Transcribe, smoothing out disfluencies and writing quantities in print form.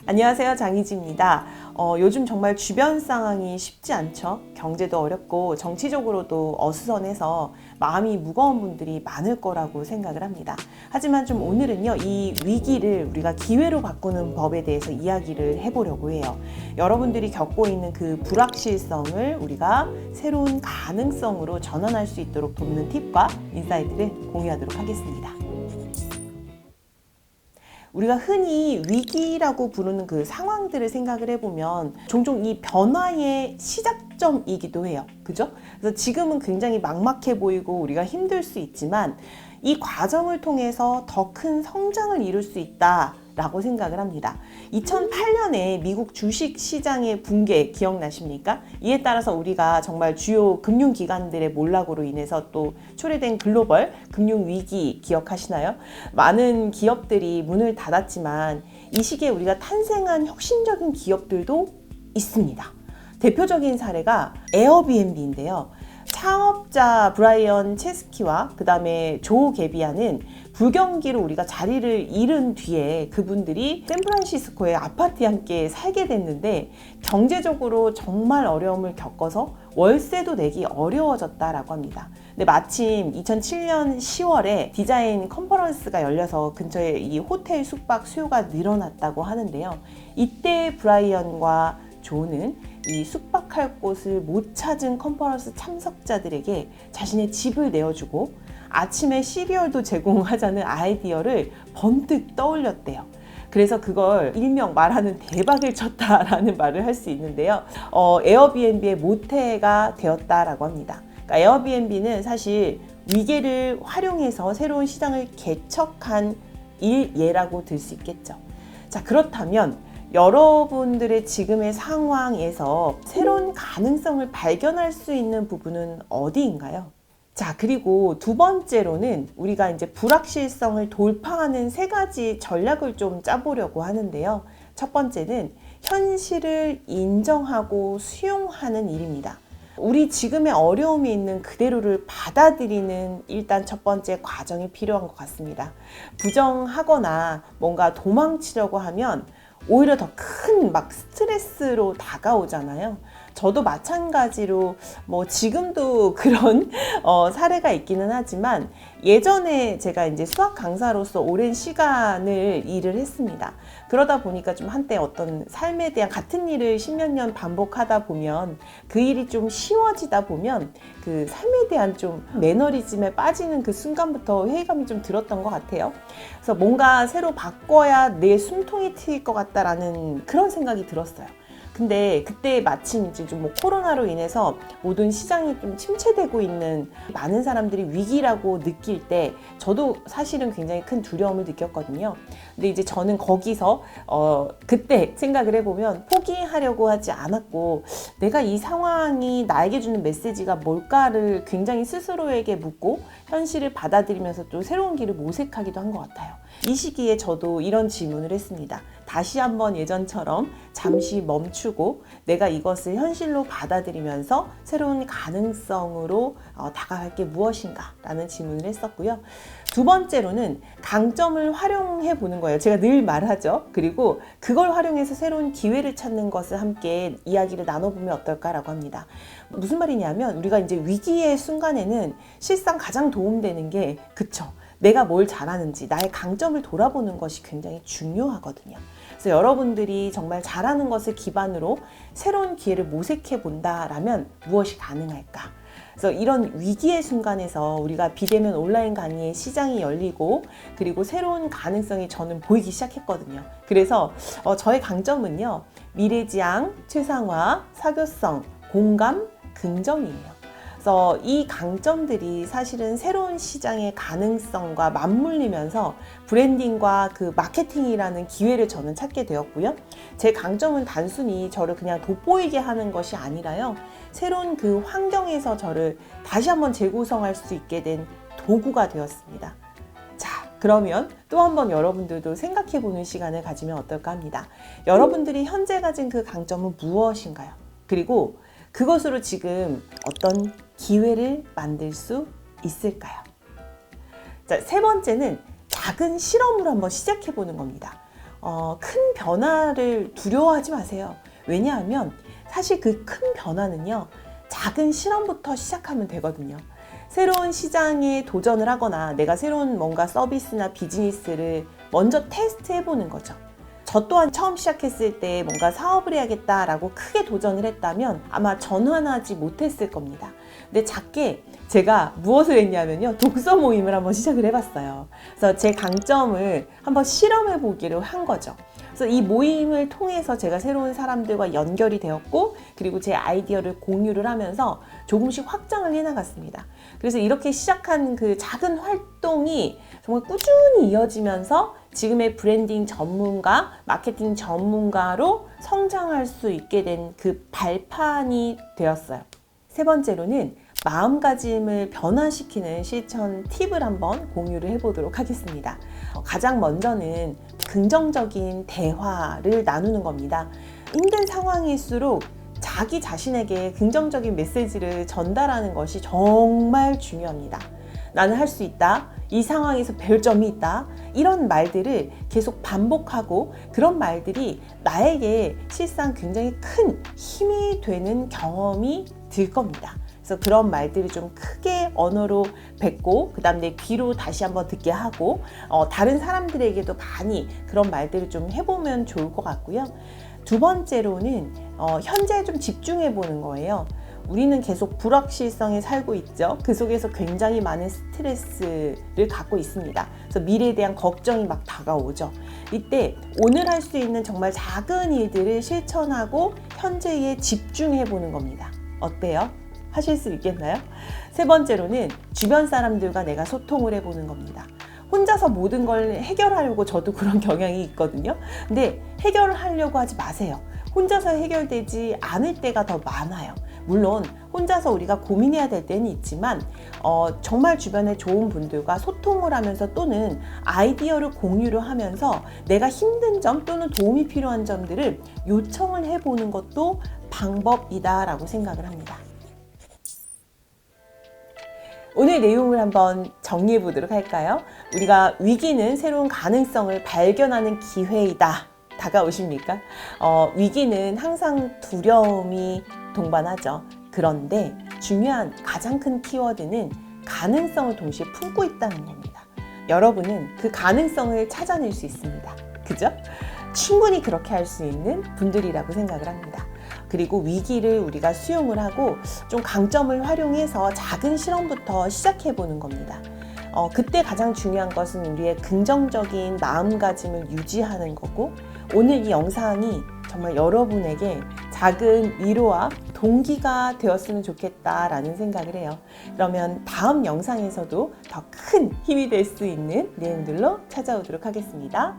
안녕하세요, 장희지입니다. 요즘 정말 주변 상황이 쉽지 않죠. 경제도 어렵고 정치적으로도 어수선해서 마음이 무거운 분들이 많을 거라고 생각을 합니다. 하지만 좀 오늘은요, 이 위기를 우리가 기회로 바꾸는 법에 대해서 이야기를 해보려고 해요. 여러분들이 겪고 있는 그 불확실성을 우리가 새로운 가능성으로 전환할 수 있도록 돕는 팁과 인사이트를 공유하도록 하겠습니다. 우리가 흔히 위기라고 부르는 그 상황들을 생각을 해보면 종종 이 변화의 시작점이기도 해요. 그죠? 그래서 지금은 굉장히 막막해 보이고 우리가 힘들 수 있지만 이 과정을 통해서 더 큰 성장을 이룰 수 있다라고 생각을 합니다. 2008년에 미국 주식 시장의 붕괴 기억나십니까? 이에 따라서 우리가 정말 주요 금융기관들의 몰락으로 인해서 또 초래된 글로벌 금융위기 기억하시나요? 많은 기업들이 문을 닫았지만 이 시기에 우리가 탄생한 혁신적인 기업들도 있습니다. 대표적인 사례가 에어비앤비인데요. 창업자 브라이언 체스키와 그 다음에 조 게비아는 불경기로 우리가 자리를 잃은 뒤에 그분들이 샌프란시스코의 아파트에 함께 살게 됐는데 경제적으로 정말 어려움을 겪어서 월세도 내기 어려워졌다라고 합니다. 근데 마침 2007년 10월에 디자인 컨퍼런스가 열려서 근처에 이 호텔 숙박 수요가 늘어났다고 하는데요. 이때 브라이언과 조는 이 숙박할 곳을 못 찾은 컨퍼런스 참석자들에게 자신의 집을 내어주고 아침에 시리얼도 제공하자는 아이디어를 번뜩 떠올렸대요. 그래서 그걸 일명 말하는 대박을 쳤다라는 말을 할 수 있는데요. 에어비앤비의 모태가 되었다라고 합니다. 그러니까 에어비앤비는 사실 위기를 활용해서 새로운 시장을 개척한 일예라고 들 수 있겠죠. 자, 그렇다면 여러분들의 지금의 상황에서 새로운 가능성을 발견할 수 있는 부분은 어디인가요? 자, 그리고 두 번째로는 우리가 이제 불확실성을 돌파하는 세 가지 전략을 좀 짜보려고 하는데요. 첫 번째는 현실을 인정하고 수용하는 일입니다. 우리 지금의 어려움이 있는 그대로를 받아들이는 일단 첫 번째 과정이 필요한 것 같습니다. 부정하거나 뭔가 도망치려고 하면 오히려 더 큰 막 스트레스로 다가오잖아요. 저도 마찬가지로 지금도 그런 사례가 있기는 하지만 예전에 제가 이제 수학 강사로서 오랜 시간을 일을 했습니다. 그러다 보니까 좀 한때 어떤 삶에 대한 같은 일을 십몇 년 반복하다 보면 그 일이 좀 쉬워지다 보면 그 삶에 대한 좀 매너리즘에 빠지는 그 순간부터 회의감이 좀 들었던 것 같아요. 그래서 뭔가 새로 바꿔야 내 숨통이 트일 것 같다라는 그런 생각이 들었어요. 근데 그때 마침 이제 좀 코로나로 인해서 모든 시장이 좀 침체되고 있는 많은 사람들이 위기라고 느낄 때 저도 사실은 굉장히 큰 두려움을 느꼈거든요. 근데 이제 저는 거기서 그때 생각을 해보면 포기하려고 하지 않았고 내가 이 상황이 나에게 주는 메시지가 뭘까를 굉장히 스스로에게 묻고 현실을 받아들이면서 또 새로운 길을 모색하기도 한 것 같아요. 이 시기에 저도 이런 질문을 했습니다. 다시 한번 예전처럼 잠시 멈추고 내가 이것을 현실로 받아들이면서 새로운 가능성으로 다가갈 게 무엇인가 라는 질문을 했었고요. 두 번째로는 강점을 활용해 보는 거예요. 제가 늘 말하죠. 그리고 그걸 활용해서 새로운 기회를 찾는 것을 함께 이야기를 나눠보면 어떨까라고 합니다. 무슨 말이냐면 우리가 이제 위기의 순간에는 실상 가장 도움되는 게 그쵸. 내가 뭘 잘하는지 나의 강점을 돌아보는 것이 굉장히 중요하거든요. 그래서 여러분들이 정말 잘하는 것을 기반으로 새로운 기회를 모색해 본다라면 무엇이 가능할까? 그래서 이런 위기의 순간에서 우리가 비대면 온라인 강의의 시장이 열리고 그리고 새로운 가능성이 저는 보이기 시작했거든요. 그래서 저의 강점은요. 미래지향, 최상화, 사교성, 공감, 긍정이에요. 그래서 이 강점들이 사실은 새로운 시장의 가능성과 맞물리면서 브랜딩과 그 마케팅이라는 기회를 저는 찾게 되었고요. 제 강점은 단순히 저를 그냥 돋보이게 하는 것이 아니라요. 새로운 그 환경에서 저를 다시 한번 재구성할 수 있게 된 도구가 되었습니다. 자, 그러면 또 한번 여러분들도 생각해보는 시간을 가지면 어떨까 합니다. 여러분들이 현재 가진 그 강점은 무엇인가요? 그리고 그것으로 지금 어떤 기회를 만들 수 있을까요? 자, 세 번째는 작은 실험으로 한번 시작해 보는 겁니다. 큰 변화를 두려워하지 마세요. 왜냐하면 사실 그 큰 변화는요, 작은 실험부터 시작하면 되거든요. 새로운 시장에 도전을 하거나 내가 새로운 뭔가 서비스나 비즈니스를 먼저 테스트해 보는 거죠. 저 또한 처음 시작했을 때 뭔가 사업을 해야겠다라고 크게 도전을 했다면 아마 전환하지 못했을 겁니다. 근데 작게 제가 무엇을 했냐면요, 독서 모임을 한번 시작을 해봤어요. 그래서 제 강점을 한번 실험해 보기로 한 거죠. 그래서 이 모임을 통해서 제가 새로운 사람들과 연결이 되었고, 그리고 제 아이디어를 공유를 하면서 조금씩 확장을 해나갔습니다. 그래서 이렇게 시작한 그 작은 활동이 정말 꾸준히 이어지면서 지금의 브랜딩 전문가, 마케팅 전문가로 성장할 수 있게 된 그 발판이 되었어요. 세 번째로는 마음가짐을 변화시키는 실천 팁을 한번 공유를 해보도록 하겠습니다. 가장 먼저는 긍정적인 대화를 나누는 겁니다. 힘든 상황일수록 자기 자신에게 긍정적인 메시지를 전달하는 것이 정말 중요합니다. 나는 할 수 있다. 이 상황에서 배울 점이 있다. 이런 말들을 계속 반복하고, 그런 말들이 나에게 실상 굉장히 큰 힘이 되는 경험이 들 겁니다. 그래서 그런 말들을 좀 크게 언어로 뱉고, 그 다음 내 귀로 다시 한번 듣게 하고, 다른 사람들에게도 많이 그런 말들을 좀 해보면 좋을 것 같고요. 두 번째로는 현재에 좀 집중해 보는 거예요. 우리는 계속 불확실성에 살고 있죠. 그 속에서 굉장히 많은 스트레스를 갖고 있습니다. 그래서 미래에 대한 걱정이 막 다가오죠. 이때 오늘 할 수 있는 정말 작은 일들을 실천하고 현재에 집중해 보는 겁니다. 어때요? 하실 수 있겠나요? 세 번째로는 주변 사람들과 내가 소통을 해보는 겁니다. 혼자서 모든 걸 해결하려고, 저도 그런 경향이 있거든요. 근데 해결하려고 하지 마세요. 혼자서 해결되지 않을 때가 더 많아요. 물론 혼자서 우리가 고민해야 될 때는 있지만 정말 주변에 좋은 분들과 소통을 하면서, 또는 아이디어를 공유를 하면서 내가 힘든 점 또는 도움이 필요한 점들을 요청을 해보는 것도 방법이다라고 생각을 합니다. 오늘 내용을 한번 정리해 보도록 할까요? 우리가 위기는 새로운 가능성을 발견하는 기회이다. 다가오십니까? 위기는 항상 두려움이 동반하죠. 그런데 중요한 가장 큰 키워드는 가능성을 동시에 품고 있다는 겁니다. 여러분은 그 가능성을 찾아낼 수 있습니다. 그죠? 충분히 그렇게 할 수 있는 분들이라고 생각을 합니다. 그리고 위기를 우리가 수용을 하고 좀 강점을 활용해서 작은 실험부터 시작해 보는 겁니다. 그때 가장 중요한 것은 우리의 긍정적인 마음가짐을 유지하는 거고, 오늘 이 영상이 정말 여러분에게 작은 위로와 동기가 되었으면 좋겠다라는 생각을 해요. 그러면 다음 영상에서도 더 큰 힘이 될 수 있는 내용들로 찾아오도록 하겠습니다.